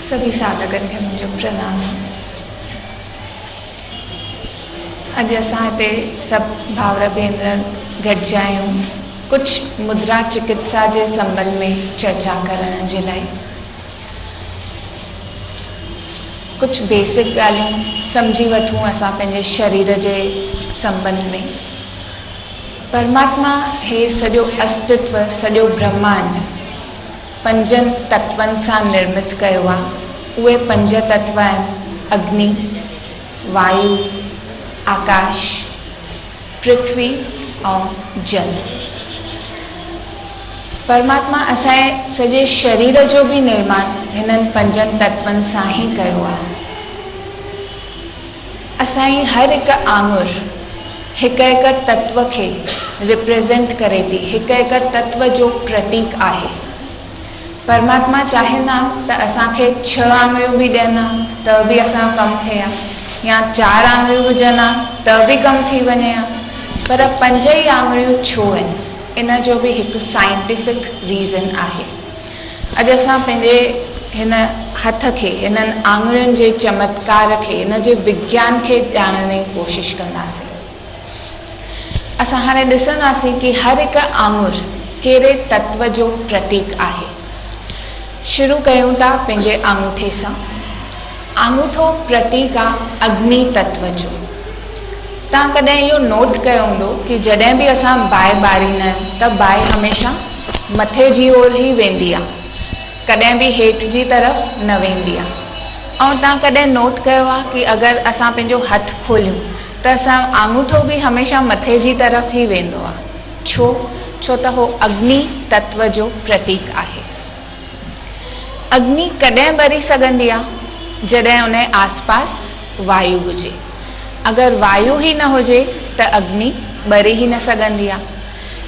सभी साधकनि खे मुंहिंजो प्रणाम। अॼु असां हिते सभु भाउर भेनर गॾिजा आहियूं कुझु मुद्रा चिकित्सा जे संबंध में चर्चा करण जे लाइ। कुझु बेसिक ॻाल्हियूं सम्झी वठूं असां पंहिंजे शरीर जे संबंध में। परमात्मा हे सॼो अस्तित्व, सॼो ब्रह्मांड पंजनि तत्वनि सां निर्मित कयो आहे। उहे पंज तत्व आहिनि: अग्नि, वायु, आकाश, पृथ्वी ऐं जल। परमात्मा असांजे सॼे शरीर जो बि निर्माण हिननि पंजनि तत्वनि सां ई कयो आहे। असांजी हर हिकु आङुर हिकु हिकु तत्व खे रिप्रेज़ेंट करे थी, हिकु हिकु तत्व जो प्रतीक आहे। परमात्मा चाहींदा त असांखे 6 आङुरियूं बि ॾियनि त बि असांजो कमु थिए हा, या 4 आङुरियूं हुजनि हा त बि कमु थी वञे हा, पर 5 ई आङुरियूं छो आहिनि? इन जो बि हिकु साइंटिफिक रीज़न आहे। अॼु असां पंहिंजे हिन हथ खे, हिननि आङुरियुनि जे चमत्कार खे, हिन जे विज्ञान खे ॼाणण जी कोशिशि कंदासीं। असां हाणे ॾिसंदासीं कि हर हिकु आङुर कहिड़े तत्व जो प्रतीक आहे। शुरू कयूं था पंहिंजे आङूठे सां। आङूठो प्रतीक आहे अग्नि तत्व जो। तव्हां कॾहिं इहो नोट कयो हूंदो कि जॾहिं बि असां बाहि ॿारींदा आहियूं त बाहि हमेशह मथे जी ओर ई वेंदी आहे, कॾहिं बि हेठि जी तरफ़ न वेंदी आहे। ऐं तव्हां कॾहिं नोट कयो आहे कि अगरि असां पंहिंजो हथु खोलियूं त असां आङूठो बि हमेशह मथे जी तरफ़ ई वेंदो आहे। छो त उहो अग्नि तत्व जो प्रतीक आहे। अग्नि कॾहिं ॿरी सघंदी आहे? जॾहिं उन जे आसपास वायु हुजे। अगरि वायु ई न हुजे त अग्नि ॿरी ई न सघंदी आहे।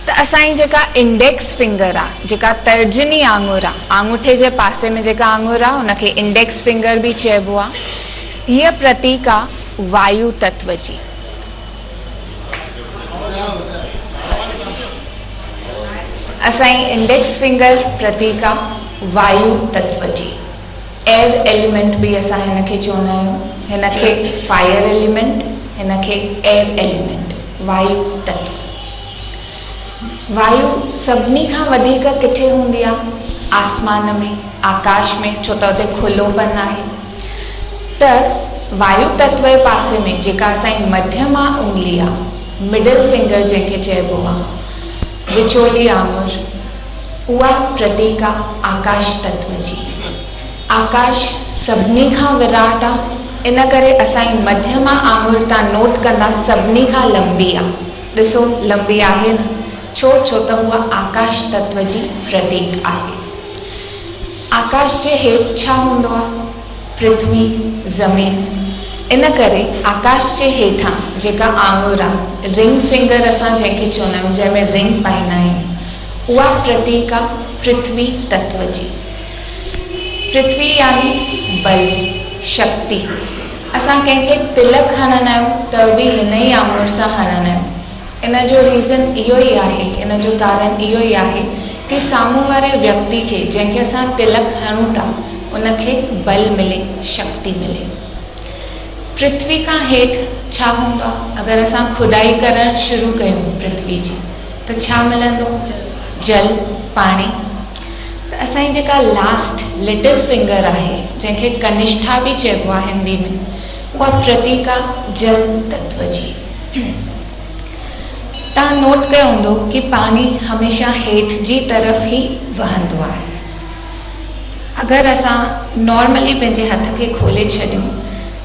त असांजी जेका इंडेक्स फिंगर आहे, जेका तर्जनी आङुर आहे, आङूठे जे पासे में जेका आङुर आहे उनखे इंडेक्स फिंगर बि चइबो आहे। हीअ प्रतीक आहे वायु तत्व जी। असांजी इंडेक्स फिंगर प्रतीक आहे वायु तत्व जी। एयर एलिमेंट बि असां हिनखे चवंदा आहियूं। हिनखे फायर एलिमेंट, हिनखे एयर एलिमेंट, वायु तत्व। वायु सभिनी खां वधीक किथे हूंदी आहे? आसमान में, आकाश में, छो त हुते खुलोपन आहे। त वायु तत्व जे पासे में जेका असांजी मध्यमा उंगली आहे, मिडल फिंगर जंहिंखे चइबो आहे, विचोली आङुर, उहा प्रतीक आहे आकाश तत्व जी। आकाश सभिनी खां विराट आहे, इन करे असांजी मध्यमा आङुर तव्हां नोट कंदा सभिनी खां लंबी आहे। ॾिसो लंबी आहे न? छो त उहा आकाश तत्व जी प्रतीक आहे। आकाश जे हेठि छा हूंदो आहे? पृथ्वी, ज़मीन। इन करे आकाश जे हेठां जेका आङुर आहे, रिंग फिंगर असां जंहिंखे चवंदा आहियूं, जंहिंमें रिंग पाईंदा आहियूं, उहा प्रतीक आहे पृथ्वी तत्व जी। पृथ्वी यानी बल, शक्ति। असां कंहिंखे तिलक हणंदा आहियूं त बि हिन ई आङुर सां हणंदा आहियूं। इन जो रीज़न इहो ई आहे, इन जो कारण इहो ई आहे कि साम्हूं वारे व्यक्ति खे, जंहिंखे असां तिलक हणूं था, उनखे बल मिले, शक्ति मिले। पृथ्वी खां हेठि छा हूंदो आहे? अगरि असां खुदाई करणु शुरू कयूं पृथ्वी जी त छा मिलंदो? जल, पाणी। त असांजी जेका लास्ट लिटिल फिंगर आहे, जंहिंखे कनिष्ठा बि चइबो आहे हिंदी में, उहा प्रतीक आहे जल तत्व जी। तव्हां नोट कयो हूंदो कि पाणी हमेशह हेठि जी तरफ़ ई वहंदो आहे। अगरि असां नॉर्मली पंहिंजे हथ खे खोले छॾियूं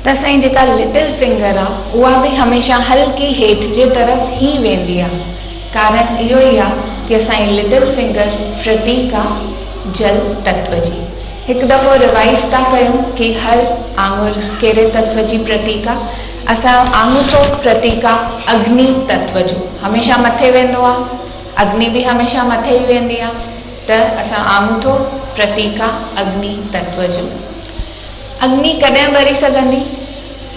त असांजी जेका लिटिल फिंगर आहे उहा बि हमेशह हल्की हेठि जे तरफ़ ई वेंदी आहे। कारण इहो ई आहे कि असांजी लिटिल फिंगर प्रतीक आहे जल तत्व जी। हिकु दफ़ो रिवाइज़ था कयूं कि हर आङुर कहिड़े तत्व जी प्रतीक आहे। असां आङूठो प्रतीक आहे अग्नि तत्व जो, हमेशह मथे वेंदो आहे। अग्नि बि हमेशह मथे ई वेंदी आहे। त असां आङूठो प्रतीक आहे अग्नि तत्व जो। अग्नि कॾहिं ॿरी सघंदी?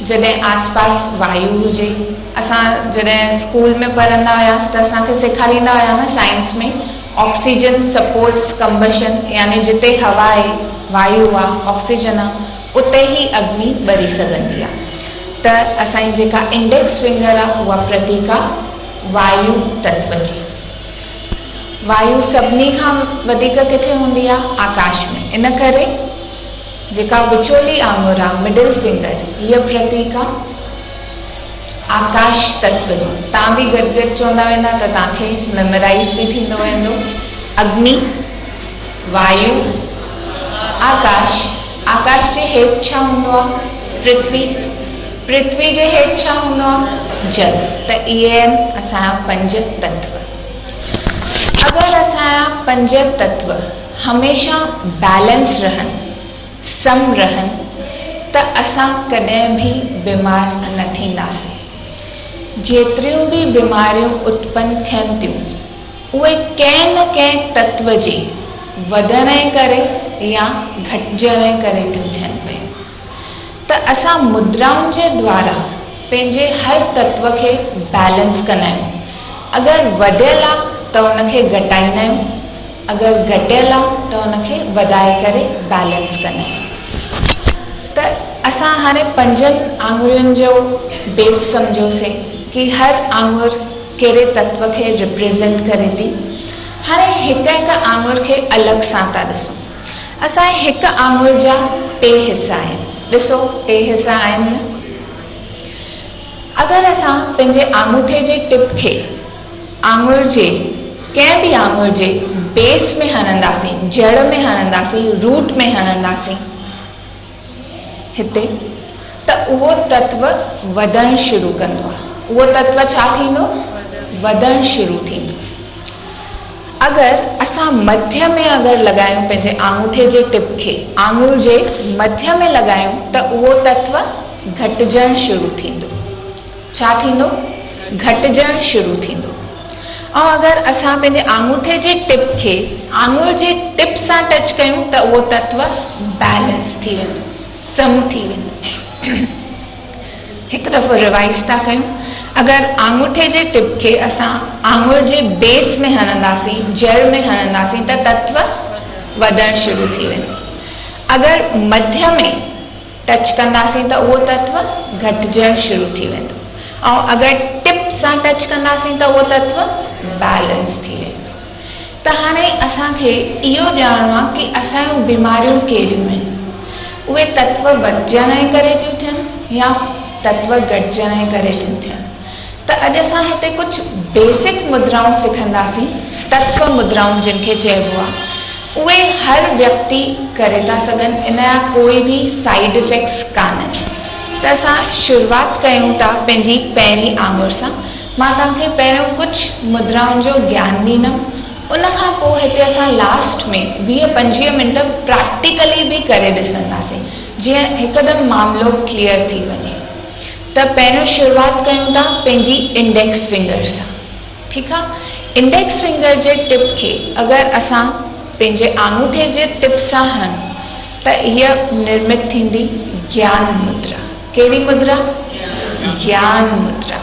जॾहिं आसपास वायु हुजे। असां जॾहिं स्कूल में पढ़ंदा हुआसीं त असांखे सेखारींदा हुया न साइंस में ऑक्सीजन सपोर्ट्स कंबशन, यानी जिते हवा आहे, वायु आहे, ऑक्सीजन आहे, उते ई अग्नि ॿरी सघंदी आहे। त असांजी जेका इंडेक्स फिंगर आहे उहा प्रतीक आहे वायु तत्व जी। वायु सभिनी खां वधीक किथे हूंदी आहे? आकाश में। इन करे जेका विचोली आङुर आहे, मिडिल फिंगर, हीअ प्रतीक आहे आकाश तत्व जी। तव्हां बि गॾु गॾु चवंदा वेंदा त तव्हांखे मेमोराइज़ बि थींदो वेंदो। अग्नि, वायु, आकाश। आकाश जे हेठि छा हूंदो आहे? पृथ्वी। पृथ्वी जे हेठि छा हूंदो आहे? जल। त इहे आहिनि असांजा 5 तत्व। अगरि असांजा 5 तत्व हमेशह बैलेंस रहनि, सम रहनि, त असां कॾहिं बि बीमार न थींदासीं। जेतिरियूं बि बीमारियूं उत्पन्न थियनि थियूं उहे कंहिं न कंहिं तत्व जे वधण जे करे या घटिजण जे करे थियूं थियनि पियूं। त असां मुद्राउनि जे द्वारा पंहिंजे हर तत्व खे बैलेंस कंदा आहियूं। अगरि वधियल आहे त उनखे घटाईंदा आहियूं, अगरि घटियल आहे त उनखे वधाए करे बैलेंस कंदा आहियूं। त असां हाणे 5 आङुरियुनि जो बेस सम्झोसीं कि हर आङुर कहिड़े तत्व खे रिप्रेज़ेंट करे थी। हाणे हिकु हिकु आङुर खे अलॻि सां था ॾिसूं। असांजे हिकु आङुर जा 3 हिसा आहिनि। ॾिसो 3 हिसा आहिनि। अगरि असां पंहिंजे आङूठे जे टिप खे आङुर जे कंहिं बि आङुर जे बेस में हणंदासीं, जड़ में हणंदासीं, रूट में हणंदासीं हिते, त उहो तत्व वधणु शुरू कंदो आहे। उहो तत्व छा थींदो? वधणु शुरू थींदो। अगरि असां मध्य में अगरि लॻायूं, पंहिंजे आङूठे जे टिप खे आङुर जे मध्य में लॻायूं, त उहो तत्व घटिजणु शुरू थींदो। छा थींदो? घटिजणु शुरू थींदो। ऐं अगरि असां पंहिंजे आङूठे जे टिप खे आङुर जे टिप सां टच कयूं त उहो तत्व बैलेंस थी वेंदो, सम थी वेंदो। हिकु दफ़ो रिवाइज़ था कयूं। अगरि आङूठे जे टिप खे असां आङुर जे बेस में हणंदासीं, जड़ में हणंदासीं, त तत्व वधणु शुरू थी वेंदो। अगरि मध्य में टच कंदासीं त उहो तत्व घटिजणु शुरू थी वेंदो। ऐं अगरि टिप सां टच कंदासीं त उहो तत्व बैलेंस थी वेंदो। त हाणे असांखे इहो ॼाणणो आहे कि असांजूं बीमारियूं कहिड़ियूं आहिनि। उहे तत्व वधजण जे करे थियूं थियनि या तत्व घटिजण जे करे थियूं थियनि। त अॼु असां हिते कुझु बेसिक मुद्राऊं सिखंदासीं, तत्व मुद्राऊं जिन खे चइबो आहे। उहे हर व्यक्ति करे था सघनि, इन जा कोई बि साइड इफेक्ट्स कान्हनि। त असां शुरूआति कयूं था पंहिंजी पहिरीं आङुर सां। मां तव्हांखे पहिरियों कुझु मुद्राउनि जो ज्ञान ॾींदमि, उनखां पोइ हिते असां लास्ट में 20-25 मिंट प्रैक्टिकली बि करे ॾिसंदासीं, जीअं हिकदमि मामिलो क्लियर थी वञे। त पहिरियों शुरूआति कयूं था पंहिंजी इंडेक्स फिंगर सां। ठीकु आहे? इंडेक्स फिंगर जे टिप खे अगरि असां पंहिंजे आङूठे जे टिप सां हणूं त हीअ निर्मित थींदी ज्ञान मुद्रा। कहिड़ी मुद्रा? ज्ञान मुद्रा।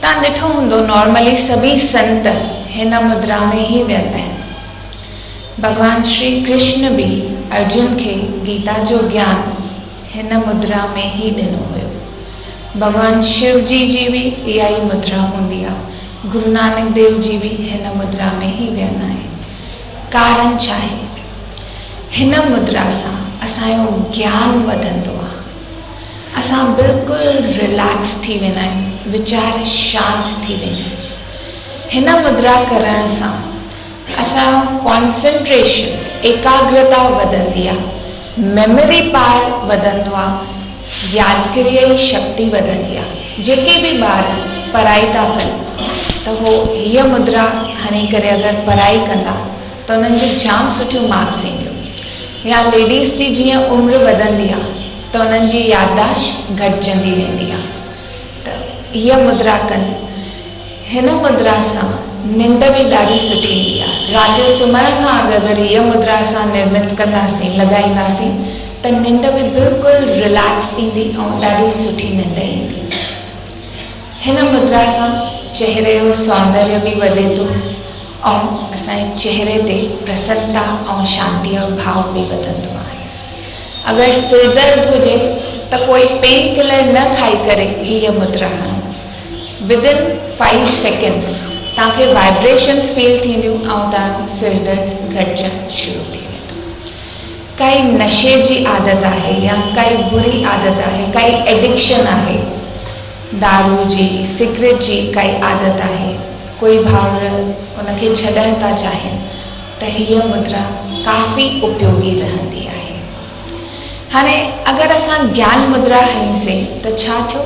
तव्हां ॾिठो हूंदो नॉर्मली सभी संत हिन मुद्रा में ई वेहंदा आहिनि। भॻवान श्री कृष्ण बि अर्जुन खे गीता जो ज्ञान हिन मुद्रा में ई ॾिनो हुयो। भॻवान शिव जी भी इहा ई मुद्रा हूंदी आहे। गुरु नानक देव जी भी हिन मुद्रा में ई वेहंदा आहिनि। कारण छा आहे? हिन मुद्रा सां असांजो ज्ञान वधंदो आहे। असां बिल्कुलु रिलैक्स थी वेंदा आहियूं, वीचार शांत थी वेंदा आहिनि। हिन मुद्रा करण सां असांजो कॉन्सेंट्रेशन, एकाग्रता वधंदी आहे, मेमोरी पावर वधंदो आहे, यादगिरीअ जी शक्ति वधंदी आहे। जेके बि ॿार पढ़ाई था कनि त उहो हीअ मुद्रा हणी करे अगरि पढ़ाई कंदा त उन्हनि जी जाम सुठियूं मार्क्स ईंदियूं। या लेडीज़ जी जीअं उमिरि वधंदी आहे त उन्हनि जी याददाश्त घटिजंदी वेंदी आहे। त हीअ मुद्रा कनि। हिन मुद्रा सां निंड बि ॾाढी सुठी ईंदी आहे। राति जो सुम्हण खां अगरि हीअ मुद्रा असां निर्मित कंदासीं, लॻाईंदासीं, त निंड बि बिल्कुलु रिलैक्स ईंदी ऐं ॾाढी सुठी निंड ईंदी। हिन मुद्रा सां चहिरे जो सौंदर्य बि वधे थो, ऐं असांजे चेहरे ते प्रसन्नता ऐं शांतीअ जो भाव बि वधंदो आहे। अगरि सिर दर्द हुजे त कोई पेन किलर न खाई करे हीअ मुद्रा हणो। विदिन 5 सेकेंड्स तव्हांखे वाइब्रेशन्स फील थींदियूं ऐं तव्हांजो सिर दर्द घटिजणु शुरू थी वेंदो। काई नशे जी आदत आहे या काई बुरी आदत आहे, काई एडिक्शन आहे, दारू जी, सिगरेट जी काई आदत आहे, कोई भाउर उनखे छॾणु था चाहिनि त हीअ मुद्रा काफ़ी उपयोगी रहंदी आहे। हाणे अगरि असां ज्ञान मुद्रा हईंसीं त छा थियो,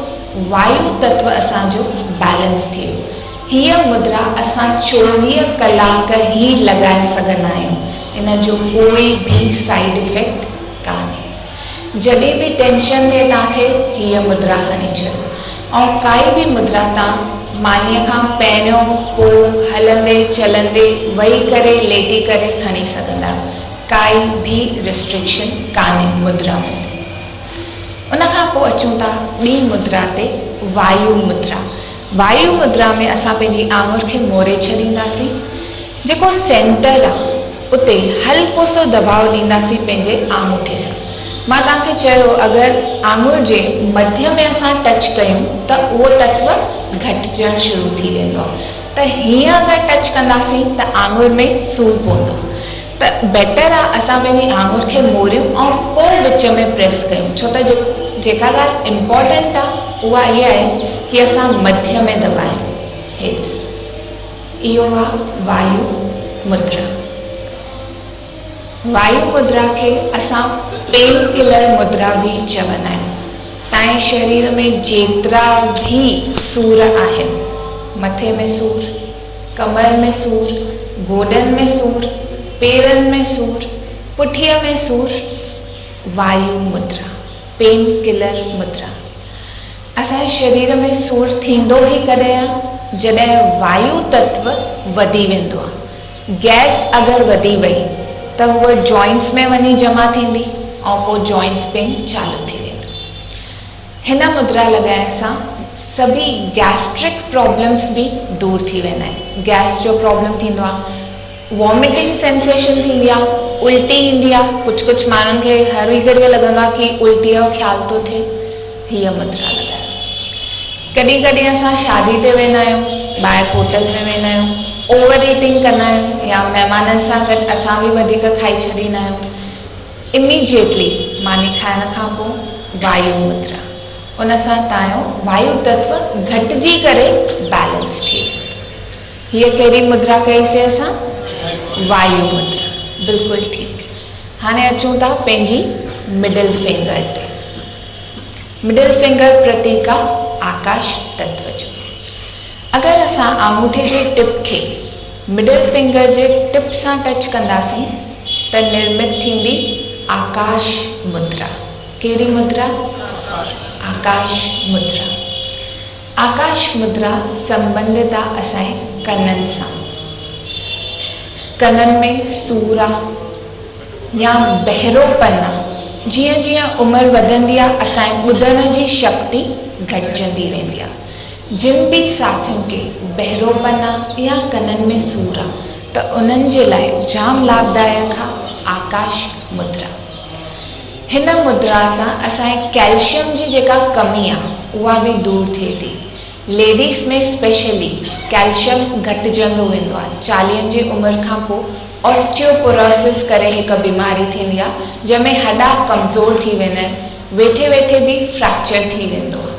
वायु तत्व असांजो बैलेंस थी वियो। हीअ मुद्रा असां 24 कलाक ई लॻाए सघंदा आहियूं, इन जो कोई बि साइड इफेक्ट कान्हे। जॾहिं बि टेंशन थिए तव्हांखे हीअ मुद्रा हणी छॾो, ऐं काई बि मुद्रा तव्हां मानीअ खां पहिरियों पोइ हलंदे चलंदे वेही करे लेटी करे हणी सघंदा आहियो, काई बि रिस्ट्रिक्शन कान्हे मुद्रा में। उनखां पोइ अचूं था ॿी मुद्रा ते, वायु मुद्रा। वायु मुद्रा में असां पंहिंजी आङुर खे मोड़े छॾींदासीं, जेको सेंटर आहे उते हल्को सो दबाव ॾींदासीं पंहिंजे आङूठे सां। मां तव्हांखे चयो अगरि आङुर जे मध्य में असां टच कयूं त उहो तत्व घटिजणु शुरू थी वेंदो आहे। त हीअं अगरि टच कंदासीं त आङुर में सूर पवंदो, त बेटर आहे असां पंहिंजी आङुर खे मोड़ियूं ऐं पोइ विच में प्रेस कयूं, छो त जेका ॻाल्हि इम्पॉर्टेंट आहे उहा इहा आहे कि असां मध्य में दबायूं। हे ॾिसो, इहो आहे वायु मुद्रा। वायु मुद्रा खे असां पेन किलर मुद्रा भी चवंदा आहियूं। तव्हांजे शरीर में जेतिरा भी सूर आहिनि, मथे में सूर, कमर में सूर, गोॾनि में सूर, पेरनि में सूर, पुठीअ में सूर, वायु मुद्रा, पेन किलर मुद्रा। असांजे शरीर में सूर थींदो ई कॾहिं आहे जॾहिं वायु तत्व वधी वेंदो आहे। गैस अगरि वधी वई त उहा जॉइंट्स में वञी जमा थींदी ऐं पोइ जॉइंट्स पेन चालू थी वेंदो। हिन मुद्रा लॻाइण सां सभी गैस्ट्रिक प्रॉब्लम्स भी दूर थी वेंदा आहिनि। गैस जो प्रॉब्लम थींदो आहे, वॉमिटिंग सेंसेशन थींदी आहे, उल्टी ईंदी आहे। कुझु माण्हुनि खे हर घड़ीअ लॻंदो आहे कि उल्टीअ जो ख़्यालु थो थिए, हीअ मुद्रा लॻायो। कॾहिं कॾहिं असां शादी ते वेंदा आहियूं, ॿाहिरि होटल में वेंदा आहियूं, ओवर ईटिंग कंदा आहियूं या महिमाननि सां गॾु असां बि वधीक खाई छॾींदा आहियूं। इमीडिएटली मानी खाइण खां पोइ वायु मुद्रा, उन सां तव्हांजो वायु तत्व घटिजी करे बैलेंस थी वेंदो। हीअ कहिड़ी मुद्रा कईसीं असां? वायु मुद्रा, बिल्कुलु ठीकु। हाणे अचूं था पंहिंजी मिडल फिंगर ते। मिडल फिंगर प्रतीक आहे आकाश तत्व जो। अगरि असां आंगूठे जे टिप खे मिडल फिंगर जे टिप सां टच कंदासीं त निर्मित थींदी आकाश मुद्रा। कहिड़ी मुद्रा? आकाश मुद्रा। आकाश मुद्रा संबंधित आहे असांजे कननि सां। कननि में सूर आहे या बहिरोपन आहे। जीअं जीअं उमिरि वधंदी आहे असांजे ॿुधण जी शक्ति घटिजंदी वेंदी आहे। जिन भी साथियुनि खे बहिरोपन आहे या कननि में सूर आहे त उन्हनि जे लाइ जाम लाभदायक आहे आकाश मुद्रा। हिन मुद्रा सां असांजे कैल्शियम जी जेका कमी आहे उहा बि दूर थिए थी। लेडीज़ में स्पेशली कैल्शियम घटिजंदो वेंदो आहे। 40 जी उमिरि खां पोइ ऑस्टियोपोरोसिस करे हिकु बीमारी थींदी आहे जंहिंमें हॾा कमज़ोर थी वेंदा आहिनि, वेठे वेठे बि फ्रैक्चर थी वेंदो आहे।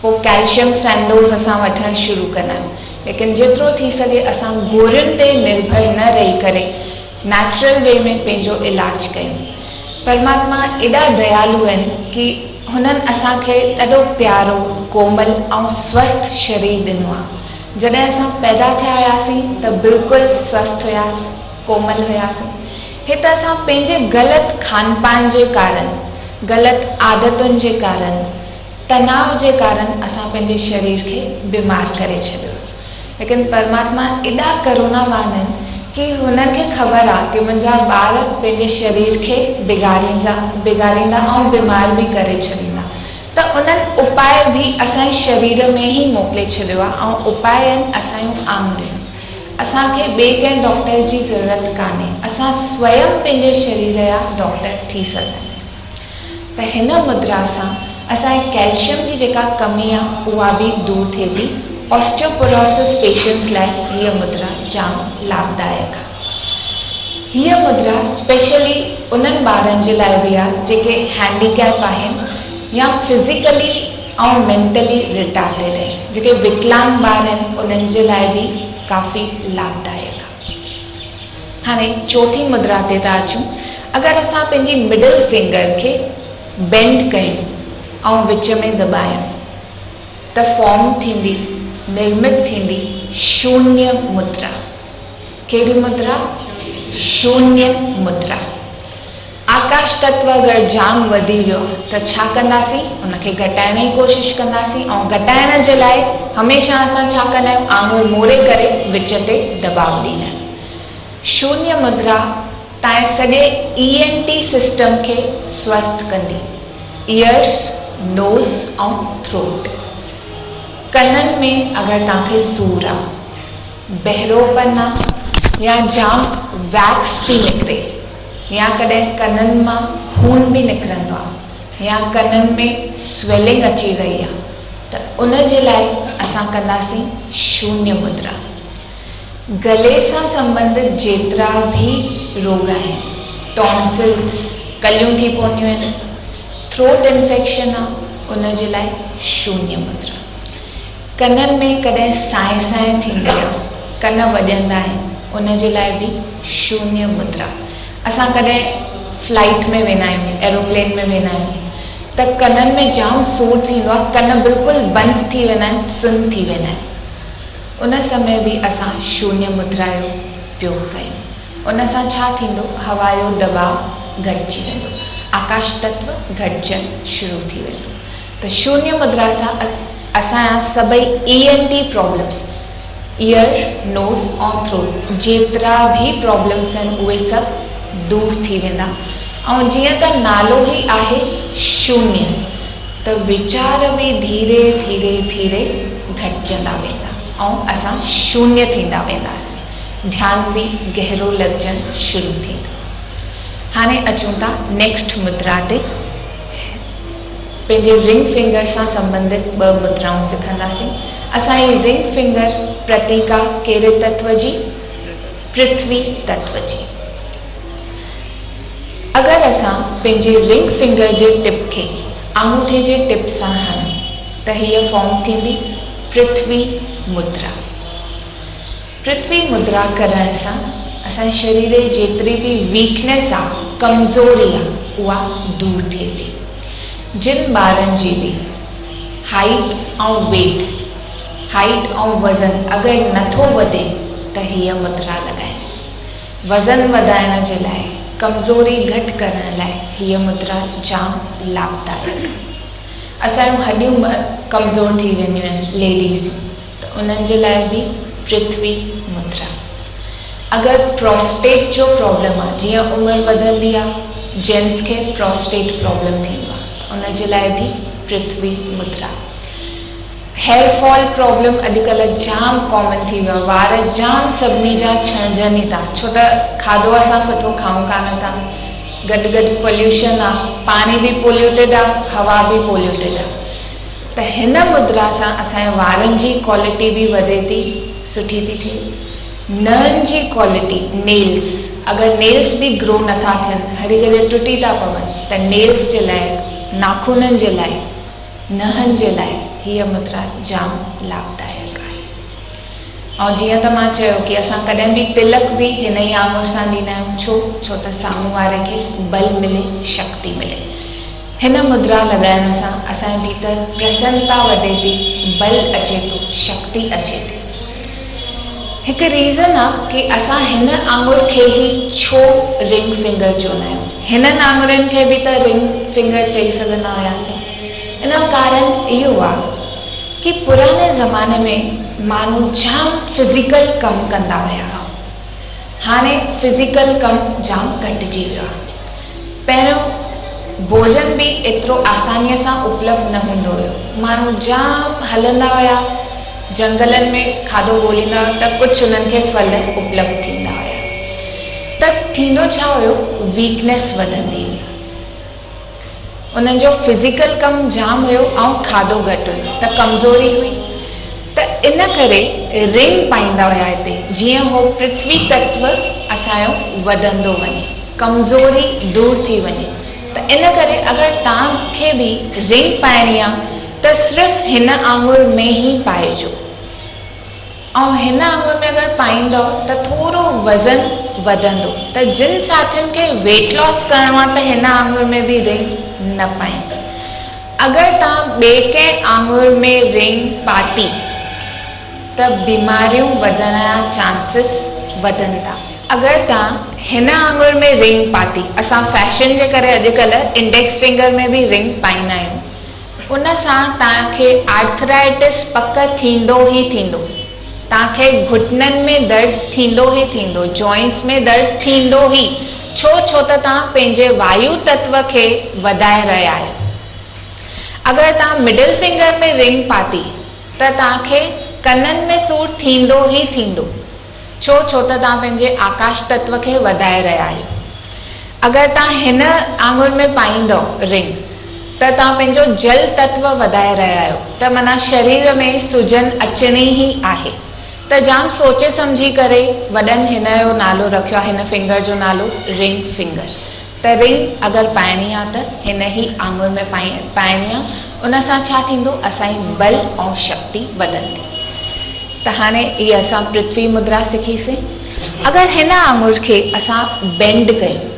पोइ कैल्शियम सैंडोज असां वठणु शुरू कंदा आहियूं। लेकिन जेतिरो थी सघे असां गोरियुनि ते निर्भर न रही करे नेचुरल वे में पंहिंजो इलाज कयूं। परमात्मा एॾा दयालु आहिनि कि हुननि असांखे ॾाढो प्यारो, कोमल ऐं स्वस्थ शरीर ॾिनो आहे। जॾहिं असां पैदा थिया हुआसीं त बिल्कुलु स्वस्थ हुआसीं, कोमल हुआसीं। हे त असां पंहिंजे ग़लति खान पान जे कारण, ग़लति आदतुनि जे कारण, तनाव जे कारण असां पंहिंजे शरीर खे बीमार करे छॾियो। लेकिन परमात्मा एॾा करुणावान आहिनि कि हुननि खे ख़बर आहे कि मुंहिंजा ॿार पंहिंजे शरीर खे बिगाड़ींदा ऐं बीमार बि करे छॾींदा। त उन्हनि उपाय बि असांजे शरीर में ई मोकिले छॾियो आहे ऐं उपाय आहिनि असांजूं आङुरियूं। असांखे ॿिए कंहिं डॉक्टर जी ज़रूरत कान्हे, असां स्वयं पंहिंजे शरीर जा डॉक्टर थी सघंदा आहियूं। त हिन मुद्रा सां असांजे कैल्शियम जी जेका कमी आहे उहा बि दूर थिए थी। ऑस्टियोपोरोसिस पेशेंट्स लाइ हीअ मुद्रा जाम लाभदायक आहे। हीअ मुद्रा स्पेशली उन्हनि ॿारनि जे लाइ बि आहे जेके हैंडीकैप आहिनि या फिज़िकली ऐं मेंटली रिटार्डेड आहिनि, जेके विकलांग ॿार आहिनि उन्हनि जे लाइ बि काफ़ी लाभदायक आहे। हाणे चौथी मुद्रा ते था अचूं। अगरि असां पंहिंजी मिडल फिंगर खे बेंड कयूं ऐं विच में दॿायूं त फॉर्म थींदी, निर्मित थींदी शून्य मुद्रा। कहिड़ी मुद्रा? शून्य मुद्रा। आकाश तत्व अगरि जाम वधी वियो त छा कंदासीं? उनखे घटाइण जी कोशिशि कंदासीं ऐं घटाइण जे लाइ हमेशह असां छा कंदा आहियूं? आङुर मोड़े करे विच ते दबाव ॾींदा आहियूं। शून्य मुद्रा तव्हांजे सॼे ENT सिस्टम खे स्वस्थ कंदी। ईयर्स, नोज़ ऐं थ्रोट। कननि में अगरि तव्हांखे सूर आहे, बहिरोपन आहे या जाम वैक्स थी निकिरे या कॾहिं कननि मां खून बि निकिरंदो आहे या कननि में स्वेलिंग अची रही आहे त उन जे लाइ असां कंदासीं शून्य मुद्रा। गले सां संबंधित जेतिरा बि रोग आहिनि, टॉन्सिल्स, कलियूं थी पवंदियूं आहिनि, थ्रोट इन्फेक्शन आहे, उन जे लाइ शून्य मुद्रा। कननि में कॾहिं साए साए थींदी आहे, कन वॼंदा आहिनि, उन जे लाइ बि शून्य मुद्रा। असां कॾहिं फ्लाइट में वेंदा आहियूं, एरोप्लेन में वेंदा आहियूं त कननि में जाम सूर थींदो आहे, कन बिल्कुलु बंदि थी वेंदा आहिनि, सुन थी वेंदा आहिनि। उन समय बि असां शून्य मुद्रा जो उपयोग कयूं। उन सां छा थींदो? हवा जो दबाव घटिजी वेंदो, आकाश तत्व घटिजणु शुरू थी वेंदो। त शून्य मुद्रा सां असांजा सभई ENT प्रॉब्लम्स, ईयर, नोज़ ऐं थ्रोट, जेतिरा बि प्रॉब्लम्स आहिनि उहे सभु दूर थी वेंदा। ऐं जीअं त नालो ई आहे शून्य, त वीचार बि धीरे धीरे धीरे घटिजंदा वेंदा ऐं असां शून्य थींदा वेंदासीं। ध्यानु बि गहरो लॻजणु शुरू थींदो। हाणे अचूं था नेक्स्ट मुद्रा ते। पंहिंजे रिंग फिंगर सां संबंधित 2 मुद्राऊं सिखंदासीं। असांजी रिंग फिंगर प्रतीक आहे कहिड़े तत्व जी? पृथ्वी तत्व जी। अगरि असां पंहिंजे रिंग फिंगर जे टिप खे आंगूठे जे टिप सां हणूं त हीअ फॉर्म थींदी पृथ्वी मुद्रा। पृथ्वी मुद्रा करण सां असांजे शरीर जी जेतिरी बि वीकनेस आहे, कमज़ोरी आहे, उहा दूर थिए थी। जिन ॿारनि जी बि हाइट ऐं वेट, हाइट ऐं वज़न अगरि नथो वधे त हीअ मुद्रा लॻाइनि। वज़न वधाइण जे लाइ, कमज़ोरी घटि करण लाइ हीअ मुद्रा जाम लाभदायक आहे। असांजूं हॾियूं कमज़ोर थी वेंदियूं आहिनि लेडीज़, त उन्हनि जे लाइ बि पृथ्वी मुद्रा। अगरि प्रोस्टेट जो प्रॉब्लम आहे, जीअं उमिरि वधंदी आहे जेंट्स खे प्रोस्टेट प्रॉब्लम थींदो आहे, उन जे लाइ बि पृथ्वी मुद्रा। हेयर फॉल प्रॉब्लम अॼुकल्ह जाम कॉमन थी वियो आहे, वार जाम सभिनी जा छणजनि था, छो त खाधो असां सुठो खाऊं कान था, गॾु गॾु पॉल्यूशन आहे, पाणी बि पोल्यूटेड आहे, हवा बि पोल्यूटेड आहे। त हिन मुद्रा सां असांजे वारनि जी क्वालिटी बि वधे थी, सुठी थी थिए। नहनि जी क्वालिटी, नेल्स, अगरि नेल्स बि ग्रो नथा थियनि, हरी करे टुटी था पवनि, त नेल्स जे लाइ, नाखूननि जे लाइ, नहनि जे लाइ हीअ मुद्रा जाम लाभदायक आहे। ऐं जीअं त मां चयो कि असां कॾहिं बि तिलक बि हिन ई आंगुर सां ॾींदा आहियूं। छो त साम्हूं वारे खे बल मिले, शक्ति मिले। हिन मुद्रा लॻाइण सां असांजे भीतर प्रसन्नता वधे थी, बल अचे थो, शक्ति अचे थी। हिकु रीज़न आहे कि असां हिन आंगुर खे ई छो रिंग फिंगर चवंदा आहियूं। हिननि आंगुरनि खे बि त रिंग फिंगर चई सघंदा हुआसीं। इन जो कारण इहो आहे कि पुराणे ज़माने में माण्हू जाम फिज़िकल कमु कंदा हुया। हाणे फिज़िकल कमु जाम घटिजी वियो आहे। पहिरियों भोजन बि एतिरो आसानीअ सां उपलब्ध न हूंदो हुयो। माण्हू जाम हलंदा हुया, जंगलनि में खाधो ॻोल्हींदा हुआ त कुझु उन्हनि खे फल उपलब्ध थींदा हुया। त थींदो छा हुयो, वीकनेस वधंदी हुई, उन्हनि जो फिज़िकल कमु जाम हुयो ऐं खाधो घटि हुयो त कमज़ोरी हुई। त इन करे रिंग पाईंदा हुया हिते, जीअं हो पृथ्वी तत्व असांजो वधंदो वञे, कमज़ोरी दूर थी वञे। त इन करे अगरि तव्हांखे बि रिंग पाइणी आहे त सिर्फ़ु हिन आंगुर में ई पाइजो, ऐं हिन आंगुर में अगरि पाईंदव त थोरो वज़न वधंदो। त जिन साथियुनि खे वेट लॉस करिणो आहे त हिन आंगुर में बि रिंग न पाइनि। अगरि तव्हां ॿिए कंहिं आंगुर में रिंग पाती त बीमारियूं वधण जा चांसिस वधनि था। अगरि तव्हां हिन आंगुर में रिंग पाती, असां फैशन जे करे अॼुकल्ह इंडेक्स फिंगर में बि रिंग पाईंदा आहियूं, उन सां तव्हांखे आर्थराइटिस पक थींदो ई थींदो, तव्हांखे घुटननि में दर्द थींदो ई थींदो, जॉइंट्स में दर्द थींदो ई। छो त तव्हां पंहिंजे वायु तत्व खे वधाए रहिया आहियो। अगरि तव्हां मिडिल फिंगर में रिंग पाती त तव्हांखे कननि में सूर थींदो ई थींदो, छो त तव्हां पंहिंजे आकाश तत्व खे वधाए रहिया आहियो। अगरि तव्हां हिन आंगुर में पाईंदव रिंग त तव्हां पंहिंजो जल तत्व वधाए रहिया आहियो, त माना शरीर में सुजन अचणी ई आहे। त जाम सोचे सम्झी करे वॾनि हिन जो नालो रखियो आहे, हिन फिंगर जो नालो रिंग फिंगर। त रिंग अगरि पाइणी आहे त हिन ई आंगुर में पाइणी आहे, उन सां छा थींदो, असांजी बल ऐं शक्ति वधंदी। त हाणे इहा असां पृथ्वी मुद्रा सिखीसीं। अगरि हिन आंगुर खे असां बेंड कयूं,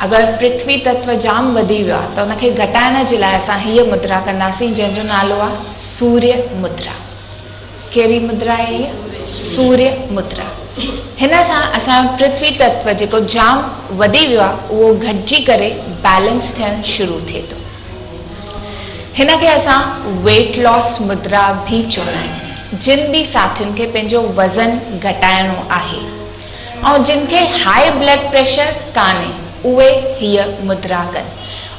अगरि पृथ्वी तत्व जाम वधी वियो आहे त उनखे घटाइण जे लाइ असां हीअ मुद्रा कंदासीं, जंहिंजो नालो आहे सूर्य मुद्रा। कहिड़ी मुद्रा आहे हीअ? सूर्य मुद्रा। हिन सां असांजो पृथ्वी तत्व जेको जाम वधी वियो आहे उहो घटिजी करे बैलेंस थियणु शुरू थिए थो। हिन खे असां वेट लॉस मुद्रा बि चवंदा आहियूं। जिन बि साथियुनि खे पंहिंजो वज़न घटाइणो आहे ऐं जिन खे हाई ब्लड प्रेशर कान्हे उहे हीअ मुद्रा कनि,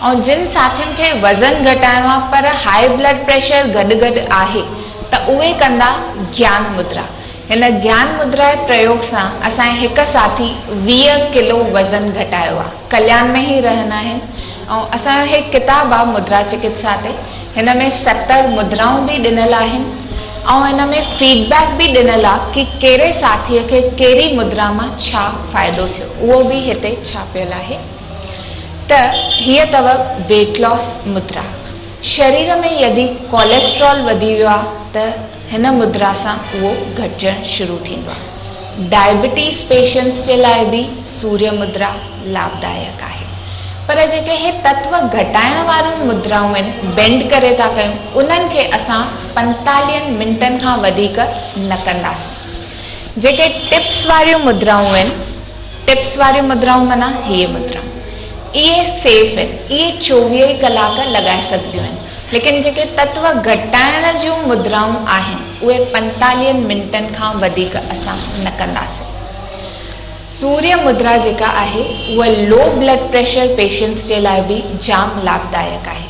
ऐं जिन साथियुनि खे वज़न घटाइणो आहे पर हाई ब्लड प्रेशर गॾु गॾु आहे त उहे कंदा ज्ञान मुद्रा। हिन ज्ञान मुद्रा जे प्रयोग सां असांजे हिकु साथी 20 किलो वज़न घटायो आहे, कल्याण में ई रहंदा आहिनि। ऐं असांजो हिकु किताबु आहे मुद्रा चिकित्सा ते, हिन में 70 मुद्राऊं बि ॾिनल आहिनि ऐं हिन में फीडबैक बि ॾिनल आहे कि कहिड़े साथीअ खे कहिड़ी मुद्रा मां छा फ़ाइदो थियो, उहो बि हिते छापियल आहे। त हीअ अथव वेट लॉस मुद्रा। शरीर में यदि कोलेस्ट्रॉल वधी वियो आहे त हिन मुद्रा सां उहो घटिजणु शुरू थींदो आहे। डायबिटीज़ पेशेंट्स जे लाइ बि सूर्य मुद्रा लाभदायक आहे। पर जेके हे तत्व घटाइण वारियूं मुद्राऊं आहिनि, बेंड करे था कयूं, उन्हनि खे असां 45 मिंटनि खां वधीक न कंदासीं। जेके टिप्स वारियूं मुद्राऊं आहिनि, टिप्स वारियूं मुद्राऊं माना हीअ मुद्रा, इहे सेफ आहिनि, इहे 24 कलाक लॻाए सघबियूं आहिनि। लेकिन जेके तत्व घटाइण जूं मुद्राऊं आहिनि उहे 45 मिंटनि खां वधीक असां न कंदासीं। सूर्य मुद्रा जेका आहे उहा लो ब्लड प्रेशर पेशेंट्स जे लाइ बि जाम लाभदायक आहे।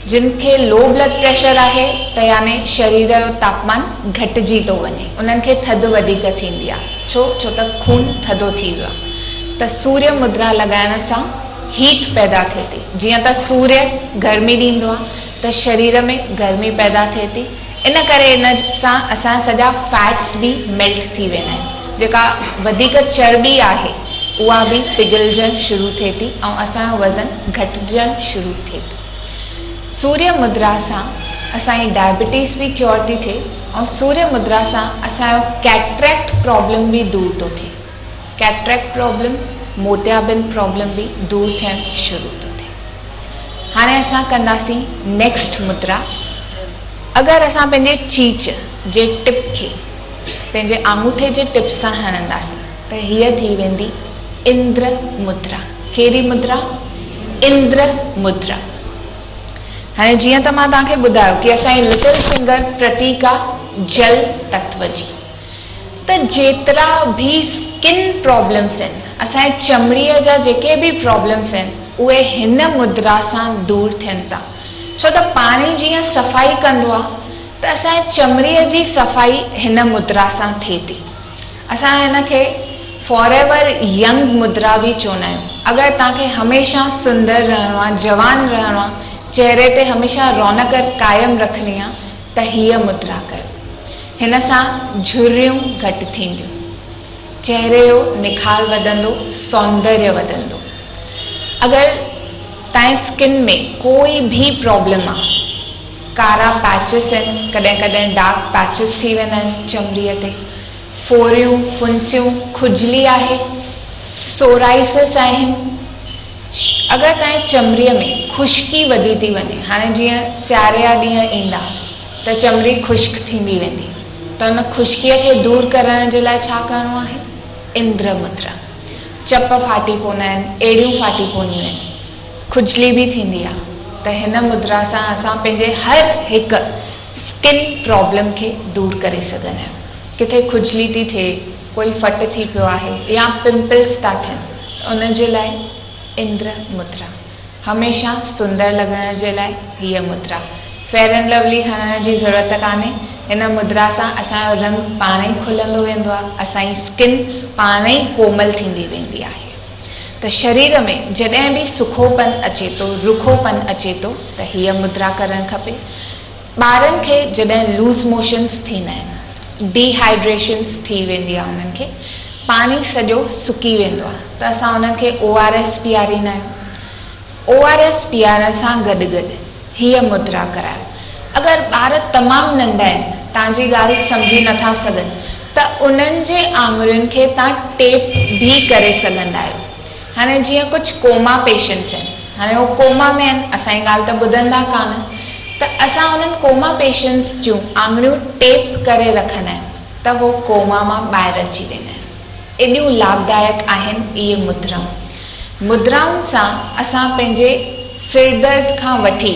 जिन खे लो ब्लड प्रेशर आहे त यानी शरीर जो तापमान घटिजी थो वञे, उन्हनि खे थधि वधीक थींदी आहे, छो त खून थधो थी वियो आहे। त सूर्य मुद्रा लॻाइण सां हीट पैदा थिए थी। जीअं त सूर्य गर्मी ॾींदो आहे त शरीर में गर्मी पैदा थिए थी, इन करे इन सां असां सॼा फैट्स बि मेल्ट थी वेंदा आहिनि। जेका वधीक चर्बी आहे उहा बि पिघलजणु शुरू थिए थी ऐं असांजो वज़न घटिजणु शुरू थिए थो। सूर्य मुद्रा सां असांजी डायबिटीज़ बि क्योर थी थिए ऐं सूर्य मुद्रा सां असांजो कैटरेक्ट प्रॉब्लम बि दूर थो थिए। कैटरेक्ट प्रॉब्लम, मोतियाबिंद प्रॉब्लम बि दूर थियणु शुरू थो थिए। हाणे असां कंदासीं नेक्स्ट मुद्रा। अगरि असां पंहिंजे चीच जे टिप खे पंहिंजे आंगूठे जे टिप सां हणंदासीं त हीअ थी वेंदी इंद्र मुद्रा। कहिड़ी मुद्रा? इंद्र मुद्रा। हाणे जीअं त मां तव्हांखे ॿुधायो कि असांजी लिटिल फिंगर प्रतीक आहे जल तत्व जी। त जेतिरा बि स्किन प्रॉब्लम्स आहिनि, असांजे चमड़ीअ जा जेके बि प्रॉब्लम्स आहिनि उहे हिन मुद्रा सां दूर थियनि था। छो त पाणी जीअं सफ़ाई कंदो आहे त असांजे चमड़ीअ जी सफ़ाई हिन मुद्रा सां थिए थी। असां हिन खे फॉरएवर यंग मुद्रा बि चवंदा आहियूं। अगरि तव्हांखे हमेशह सुंदर रहणो आहे, जवान रहणो आहे, चेहरे ते हमेशह रौनक क़ाइमु रखणी आहे, त हीअ मुद्रा कयो। हिन सां झुर्रियूं घटि थींदियूं, चेहरे जो निखार वधंदो, सौंदर्य वधंदो। अगरि तव्हांजी स्किन में कोई बि प्रॉब्लम आहे, कारा पैचिस आहिनि, कॾहिं कॾहिं डार्क पैचिस थी वेंदा आहिनि चमड़ीअ ते, फोरियूं, फुंसियूं, खुजली आहे, सोराइसिस आहिनि, अगरि तव्हांजी चमड़ीअ में खुश्की वधी थी वञे, हाणे जीअं सियारे जा ॾींहं ईंदा त चमड़ी खुश्क थींदी वेंदी, त हुन खुश्कीअ खे दूरि करण जे लाइ छा करिणो आहे? इंद्र मुद्रा। चप फाटी पवंदा आहिनि, एड़ियूं फाटी पवंदियूं आहिनि, खुजली बि थींदी आहे, त हिन मुद्रा सां असां पंहिंजे हर हिकु स्किन प्रॉब्लम खे दूरि करे सघंदा आहियूं। किथे खुजली थी थिए, कोई फट थी पियो आहे या पिंपल्स था थियनि, त उन जे लाइ इंद्र मुद्रा। हमेशह सुंदर लॻण जे लाइ हीअ मुद्रा। फेयर एंड लवली हणण जी ज़रूरत कान्हे। हिन मुद्रा सां असांजो रंग पाण ई खुलंदो वेंदो आहे, असांजी स्किन पाण ई कोमल थींदी वेंदी आहे। त शरीर में जॾहिं बि सुखोपन अचे थो, रुखोपन अचे थो, त हीअ मुद्रा करणु खपे। ॿारनि खे जॾहिं लूज़ मोशन्स थींदा आहिनि, डिहाइड्रेशन्स थी वेंदी आहे, उन्हनि खे पाणी सॼो सुकी वेंदो आहे, त असां उन्हनि खे ORS पीआरींदा आहियूं। ORS पीआरण सां गॾु गॾु हीअ मुद्रा करायो। अगरि ॿार तमामु नंढा आहिनि, तव्हांजी ॻाल्हि सम्झी नथा सघनि, त उन्हनि जे आङुरियुनि खे तव्हां टेप बि करे सघंदा आहियो। हाणे जीअं कुझु कोमा पेशेंट्स आहिनि, हाणे उहो कोमा में आहिनि, असांजी ॻाल्हि त ॿुधंदा कान, त असां उन्हनि कोमा पेशेंट्स जूं आङुरियूं टेप करे रखंदा आहियूं, त उहो कोमा मां ॿाहिरि अची वेंदा आहिनि। एॾियूं लाभदायक आहिनि इहे मुद्राऊं। मुद्राउनि सां असां पंहिंजे सिरदर्द खां वठी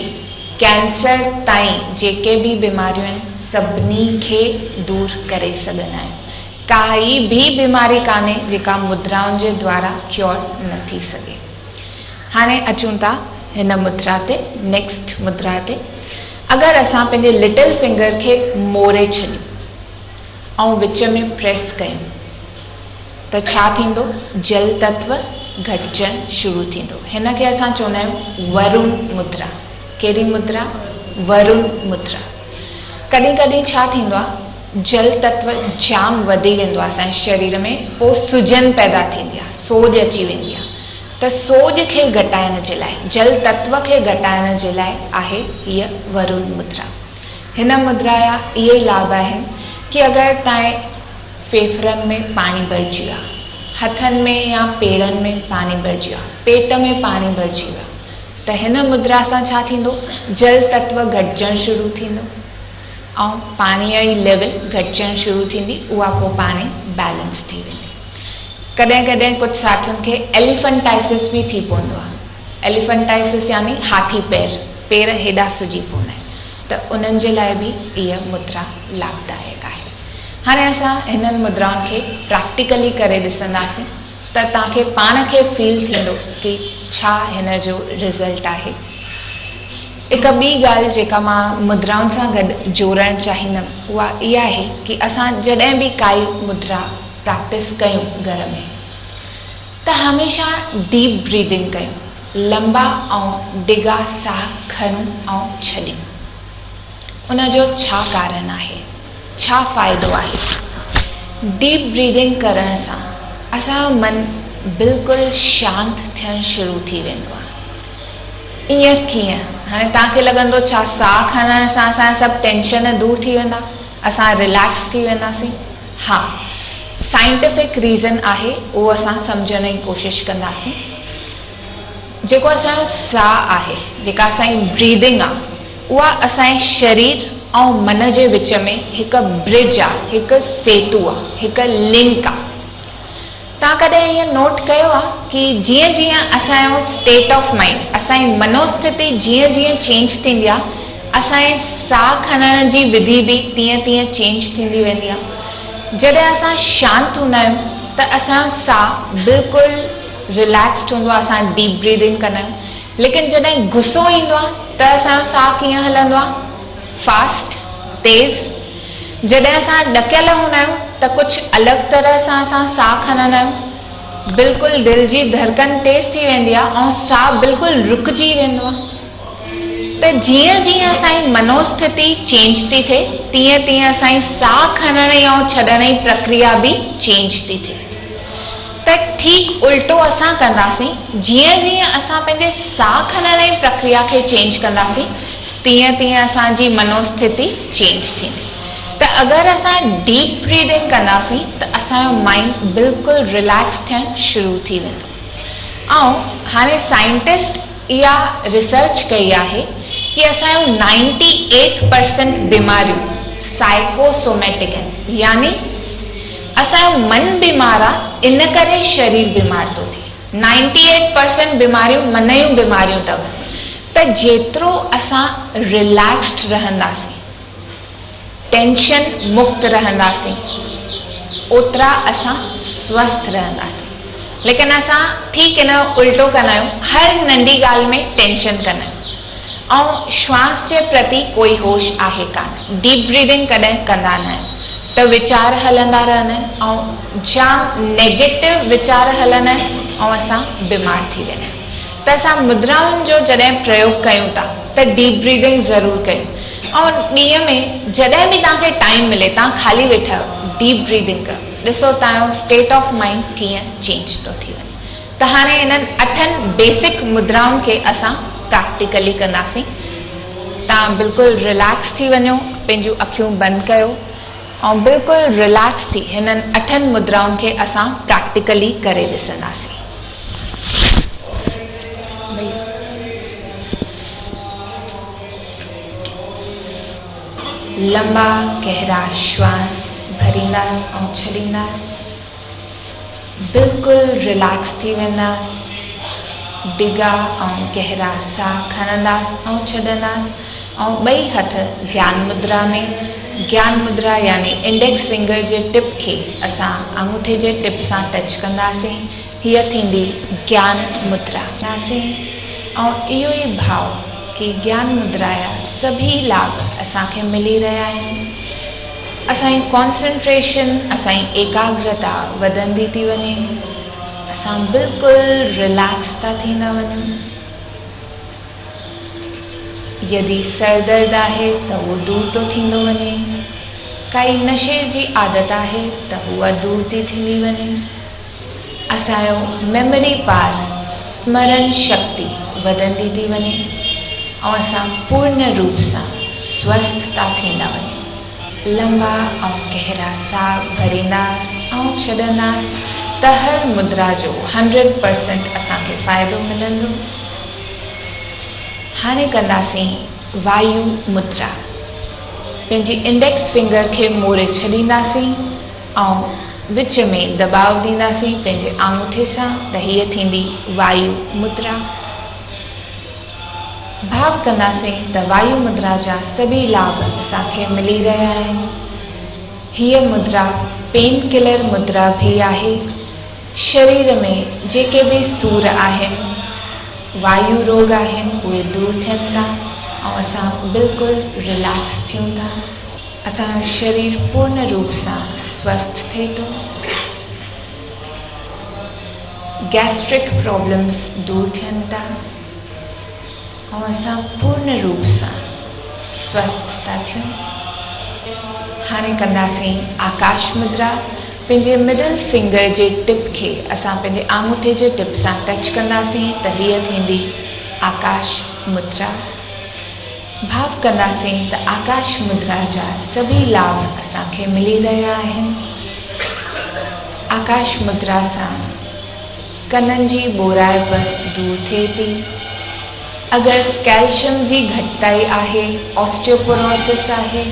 कैंसर ताईं जेके बि बीमारियूं आहिनि, सभिनी खे दूरि करे सघंदा आहियूं। काई बि बीमारी कान्हे जेका मुद्राउनि जे द्वारा क्योर न थी सघे। हाणे अचूं था हिन मुद्रा ते, नेक्स्ट मुद्रा ते। अगरि असां पंहिंजे लिटिल फिंगर खे मोड़े छॾियूं ऐं विच में प्रेस कयूं, त छा थींदो? जल तत्व घटिजणु शुरू थींदो। हिन खे असां चवंदा आहियूं वरुण मुद्रा। कहिड़ी मुद्रा? वरुण मुद्रा। कॾहिं कॾहिं छा थींदो आहे, जल तत्व जाम वधी वेंदो आहे असांजे शरीर में, पोइ सुजन पैदा थींदी आहे, सोज अची वेंदी आहे। त सोज खे घटाइण जे लाइ, जल तत्व खे घटाइण जे लाइ आहे हीअ वरुण मुद्रा। हिन मुद्रा जा इहे लाभ आहिनि कि अगरि तव्हांजे फेफड़नि में पाणी भरिजी वियो आहे, हथनि में या पेरनि में पाणी भरिजी वियो आहे, पेट में पाणी भरिजी वियो आहे, त हिन मुद्रा सां छा थींदो? जल तत्व घटिजणु शुरू थींदो ऐं पाणीअ जी लेवल घटिजणु शुरू थींदी, उहा पोइ पाणी बैलेंस थी वेंदी। कॾहिं कॾहिं कुझु साथियुनि खे एलिफेंटाइसिस बि थी पवंदो आहे। एलिफेंटाइसिस यानी हाथी पेर हेॾा सुजी पवंदा आहिनि, त उन्हनि जे लाइ बि इहा मुद्रा लाभदायक आहे। हाणे असां हिननि मुद्राउनि खे प्रैक्टिकली करे ॾिसंदासीं, त तव्हांखे पाण खे फील थींदो कि छा हिन जो रिज़ल्ट आहे। हिकु ॿी ॻाल्हि जेका मां मुद्राउनि सां गॾु जोड़णु चाहींदमि, उहा इहा आहे कि असां जॾहिं बि काई मुद्रा प्रैक्टिस कयूं घर में, त हमेशह डीप ब्रीदिंग कयूं, लंबा ऐं डिघा साह खणूं ऐं छॾियूं। उनजो छा कारण आहे, छा फ़ाइदो आहे? डीप ब्रीदिंग करण सां असांजो मन बिल्कुलु शांति थियणु शुरू थी वेंदो आहे। ईअं कीअं? हाणे तव्हांखे लॻंदो छा साह खणण सां असांजा सभु टेंशन दूरि थी वेंदा, असां रिलैक्स थी वेंदासीं? हा, साइंटिफिक रीज़न आहे, उहो असां सम्झण जी कोशिशि कंदासीं। जेको असांजो साह आहे, जेका असांजी ब्रीदिंग आहे, उहा असांजे शरीर ऐं मन जे विच में हिकु ब्रिज आहे, हिकु सेतु आहे, हिकु लिंक आहे। तव्हां कॾहिं ईअं नोट कयो आहे कि जीअं जीअं असांजो स्टेट ऑफ माइंड, असांजी मनोस्थिति जीअं जीअं चेंज थींदी आहे, असांजे साह खणण जी विधि बि तीअं तीअं चेंज थींदी वेंदी आहे। जॾहिं असां शांत हूंदा आहियूं त असांजो साह बिल्कुलु रिलैक्सड हूंदो आहे, असां डीप ब्रीदिंग कंदा आहियूं। लेकिन जॾहिं गुस्सो ईंदो आहे त असांजो साह कीअं हलंदो आहे? फास्ट तेज़। जॾहिं असां ॾकियल हूंदा आहियूं त कुझु अलॻि तरह सां असां साह खणंदा आहियूं, बिल्कुलु दिलि जी धड़कन तेज़ थी वेंदी आहे ऐं साह बिल्कुलु रुकिजी वेंदो आहे। त जीअं जीअं असांजी मनोस्थिति चेंज थी थिए तीअं तीअं असांजी साह खणण ऐं छॾण जी प्रक्रिया बि चेंज थी थिए। त ठीकु उल्टो असां कंदासीं, जीअं जीअं असां पंहिंजे साह खणण जी प्रक्रिया खे चेंज कंदासीं तीअं तीअं असांजी मनोस्थिति चेंज थींदी। त अगरि असां डीप ब्रीदिंग कंदासीं त असांजो माइंड बिल्कुलु रिलैक्स थियणु शुरू थी वेंदो। ऐं हाणे साइंटिस्ट इहा रिसर्च कई आहे कि असांजो 98% बीमारियूं साइकोसोमेटिक आहिनि, यानी असांजो मन बीमार आहे इन करे शरीर बीमार थो थिए। 98% बीमारियूं मन जूं बीमारियूं अथव। त जेतिरो असां रिलैक्स्ड रहंदासीं, टेंशन मुक्त रहंदासीं, ओतिरा असां स्वस्थ रहंदासीं। लेकिन असां ठीकु इन जो उल्टो कंदा आहियूं, हर नंढी ॻाल्हि में टेंशन कंदा आहियूं ऐं श्वास जे प्रति कोई होश आहे कान। डीप ब्रीदिंग कॾहिं कंदा न आहियूं त वीचार हलंदा रहंदा आहिनि ऐं जाम नेगेटिव वीचार हलंदा आहिनि ऐं असां बीमार थी वेंदा आहियूं। त असां मुद्राउनि जो जॾहिं प्रयोग कयूं था त डीप ब्रीदिंग ज़रूरु कयूं। ऐं ॾींहं में जॾहिं बि तव्हांखे टाइम मिले तव्हां खाली वेठा आहियो, डीप ब्रीदिंग कयो, ॾिसो तव्हांजो स्टेट ऑफ माइंड कीअं चेंज थो थी वञे। त हाणे इन्हनि 8 बेसिक मुद्राउनि खे असां प्रैक्टिकली कंदासीं। तव्हां बिल्कुलु रिलैक्स थी वञो, पंहिंजूं अखियूं बंदि कयो ऐं बिल्कुलु रिलैक्स थी हिननि 8 मुद्राउनि खे असां प्रैक्टिकली करे ॾिसंदासीं। लंबा गहरा श्वास भरींदासीं ऐं छॾींदासीं, बिल्कुलु रिलैक्स थी वेंदासीं। डिघा ऐं गहरा साह खणंदासीं ऐं छॾंदासीं ऐं ॿई हथ ज्ञान मुद्रा में। ज्ञान मुद्रा यानी इंडेक्स फिंगर जे टिप खे असां अंगूठे जे टिप सां टच कंदासीं, हीअ थींदी ज्ञान मुद्रा। ऐं इहो ई भाव कि ज्ञान मुद्रा जा सभी लाभ असांखे मिली रहिया आहिनि। असांजी कॉन्सेंट्रेशन, असांजी एकाग्रता वधंदी थी वञे, असां बिल्कुलु रिलैक्स था थींदा वञूं। यदि सर दर्द आहे त उहो दूर थो थींदो वञे, काई नशे जी आदत आहे त उहा दूर थी थींदी वञे। असांजो मेमोरी पावर, स्मरण शक्ति वधंदी थी वञे ऐं असां पूर्ण रूप सां स्वस्थ था थींदा वञूं। लंबा ऐं गहरा साह भरींदासीं ऐं छॾंदासीं त हर मुद्रा जो 100% असांखे फ़ाइदो मिलंदो। हाणे कंदासीं वायु मुद्रा। पंहिंजी इंडेक्स फिंगर खे मोड़े छॾींदासीं ऐं विच में दबाव ॾींदासीं पंहिंजे आंगूठे सां, त हीअ थींदी वायु मुद्रा। भाव कंदासीं त वायु मुद्रा जा सभी लाभ असांखे मिली रहिया आहिनि। हीअ मुद्रा पेन किलर मुद्रा भी आहे। शरीर में जेके भी सूर आहिनि, वायु रोग आहिनि, उहे दूर थियनि था ऐं असां बिल्कुलु रिलैक्स थियूं था। असांजो शरीर पूर्ण रूप सां स्वस्थ थिए थो। गैस्ट्रिक प्रॉब्लम्स दूर थियनि था ऐं असां पूर्ण रूप सां स्वस्थ था थियूं। हाणे कंदासीं आकाश मुद्रा। पंहिंजे मिडल फिंगर जे टिप खे असां पंहिंजे आंगूठे जे टिप सां टच कंदासीं त हीअ थींदी आकाश मुद्रा। भाव कंदासीं त आकाश मुद्रा जा सभी लाभ असांखे मिली रहिया आहिनि। आकाश मुद्रा सां कननि जी ॿोराइप दूर थिए थी। अगरि कैल्शियम जी घटिताई आहे, ऑस्टियोपोरोसिस आहे,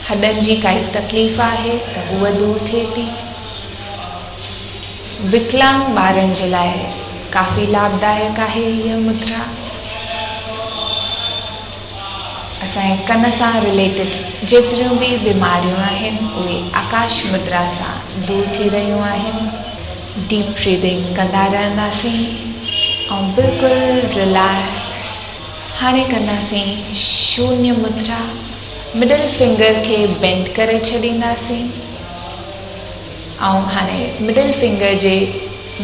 हॾनि जी काई तकलीफ़ आहे त उहा दूर थिए थी। विकलांग ॿारनि जे लाइ काफ़ी लाभदायक आहे हीअ मुद्रा। असांजे कन सां रिलेटेड जेतिरियूं बि बीमारियूं आहिनि उहे आकाश मुद्रा सां दूर थी रहियूं आहिनि। डीप ब्रीदिंग कंदा रहंदासीं ऐं बिल्कुलु रिलैक्स। हाणे कंदासीं शून्य मुद्रा। मिडिल फिंगर खे बेंड करे छॾींदासीं ऐं हाणे मिडिल फिंगर जे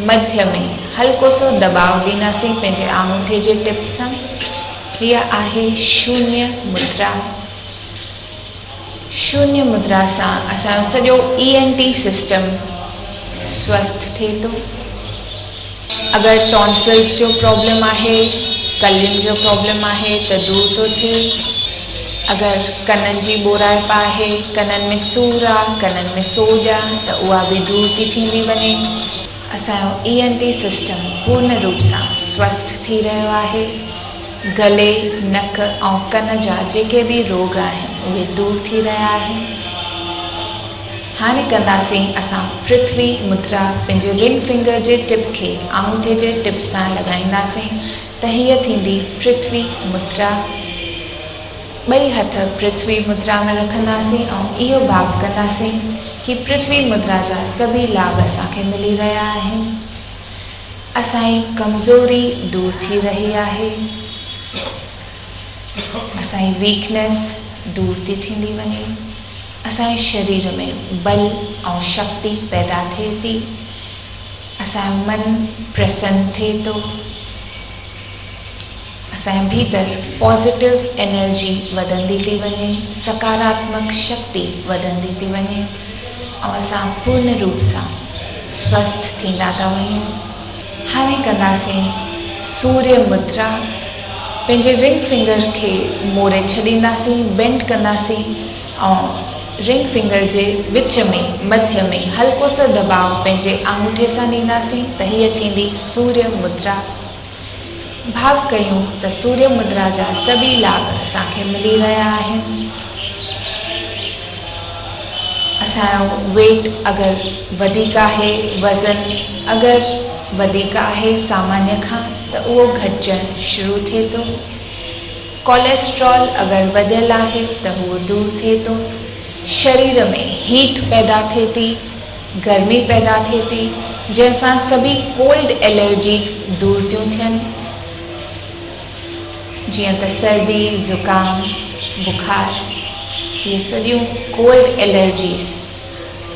मध्य में हल्को सो दबाव ॾींदासीं पंहिंजे आङूठे जे टिप सां। हीअ आहे शून्य मुद्रा। शून्य मुद्रा सां असांजो सॼो ENT सिस्टम स्वस्थ थिए थो। अगरि टॉन्सिल्स जो प्रॉब्लम आहे, कलियुनि जो प्रॉब्लम आहे त दूर थो थिए। अगरि कननि जी ॿोराइप आहे, कननि में सूर आहे, कननि में सोज आहे त उहा बि दूर थी थींदी वञे। असांजो ENT सिस्टम पूर्ण रूप सां स्वस्थ थी रहियो आहे। गले, नक ऐं कन जा जेके बि रोग आहिनि उहे दूर थी रहिया आहिनि। हाणे कंदासीं असां पृथ्वी मुद्रा। पंहिंजे रिंग फिंगर जे टिप खे आङूठे जे टिप सां लॻाईंदासीं त हीअ थींदी पृथ्वी मुद्रा। ॿई हथ पृथ्वी मुद्रा में रखंदासीं ऐं इहो भाव कंदासीं कि पृथ्वी मुद्रा जा सभी लाभ असांखे मिली रहिया आहिनि। असांजी कमज़ोरी दूर थी रही आहे, असांजी वीकनेस दूर थी थींदी वञे, असांजे शरीर में बल ऐं शक्ति पैदा थिए थी, असांजो मन प्रसन्न थिए थो, असांजे भीतर पॉजिटिव एनर्जी वधंदी थी वञे, सकारात्मक शक्ति वधंदी थी वञे ऐं असां पूर्ण रूप सां स्वस्थ थींदा था वञूं। हाणे कंदासीं सूर्य मुद्रा। पंहिंजे रिंग फिंगर खे मोड़े छॾींदासीं, बेंड कंदासीं ऐं रिंग फिंगर जे विच में मध्य में हल्को सो दबाव पंहिंजे आङूठे सां ॾींदासीं त हीअ थींदी सूर्य मुद्रा। भाव कयूं त सूर्य मुद्रा जा सभी लाभ असांखे मिली रहिया आहिनि। असांजो वेट अगरि वधीक आहे, वज़न अगरि वधीक आहे सामान्य खां त उहो घटिजणु शुरू थिए थो। कोलेस्ट्रॉल अगरि वधियल आहे त उहो दूर थिए थो। शरीर में हीट पैदा थिए थी, गर्मी पैदा थिए थी, जंहिंसां सभी कोल्ड एलर्जीज़ दूर थियूं थियनि, जीअं त सर्दी, ज़ुकाम, बुखार। ये सॼियूं कोल्ड एलर्जीज़,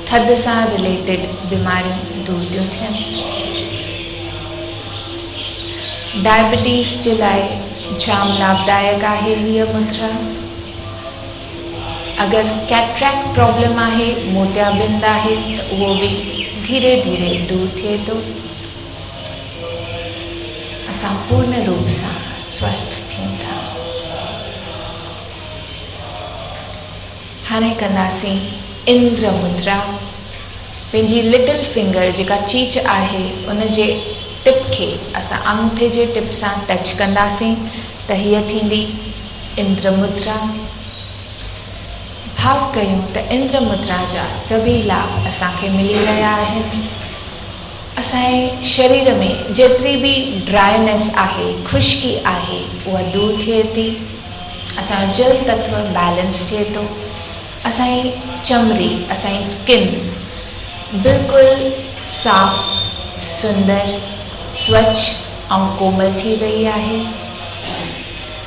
थधि सां रिलेटेड बीमारियूं दूर थियूं थियनि। डायबिटीज़ जे लाइ जाम लाभदायक आहे हीअ मुद्रा। अगरि कैटरैक्ट प्रॉब्लम आहे, मोतियाबिंद आहे त उहो बि धीरे धीरे दूर थिए थो। असां पूर्ण रूप सां स्वस्थ थियूं था। हाणे कंदासीं इंद्र मुद्रा। पंहिंजी लिटिल फिंगर जेका चीच आहे उन जे टिप खे असां आङूठे जे टिप सां टच कंदासीं त हीअ थींदी इंद्र मुद्रा। भाव कयूं त इंद्र मुद्रा जा सभी लाभ असांखे मिली रहिया आहिनि। असांजे शरीर में जेतिरी बि ड्राइनेस आहे, खुश्की आहे, उहा दूर थिए थी। असांजो जल तत्व बैलेंस थिए थो। असांजी चमड़ी, असांजी स्किन बिल्कुलु साफ़, सुंदर, स्वच्छ ऐं कोमल थी रही आहे।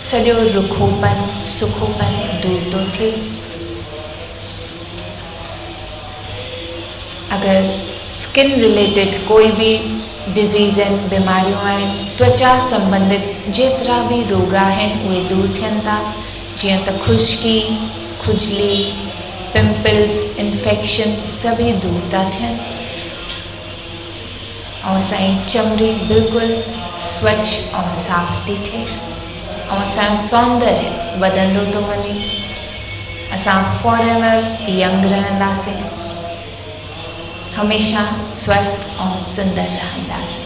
सॼो रुखोपन, सुखोपन दूर थो थिए। अगरि स्किन रिलेटेड कोई भी डिज़ीज़ आहिनि, बीमारियूं आहिनि, त्वचा संबंधित जेतिरा भी रोग आहिनि उहे दूर थियनि था, जीअं त खुश्की, खुजली, पिंपल्स, इन्फेक्शन सभी दूर था थियनि ऐं असांजी चमड़ी बिल्कुलु स्वच्छ ऐं साफ़ थी थिए ऐं असांजो सौंदर्य वधंदो थो वञे। असां फॉरएवर यंग रहंदासीं, हमेशा स्वस्थ और सुंदर रहंदासीं।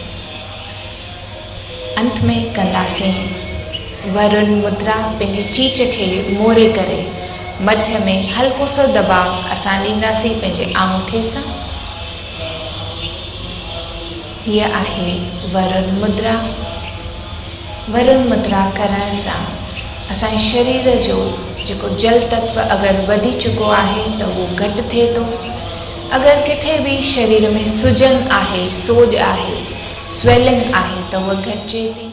अंत में कंदासीं वरुण मुद्रा। पंहिंजी चीच खे मोड़े करे मध्य में हल्को सो दबाव असां ॾींदासीं पंहिंजे आङूठे सां। हीअ आहे वरुण मुद्रा। वरुण मुद्रा करण सां असांजे शरीर जो जेको जल तत्व अगरि वधी चुको आहे त उहो घटि थिए थो। अगरि किथे भी शरीर में सुजन आहे, सोज आहे, स्वेलिंग आहे त उहा घटिजे थी।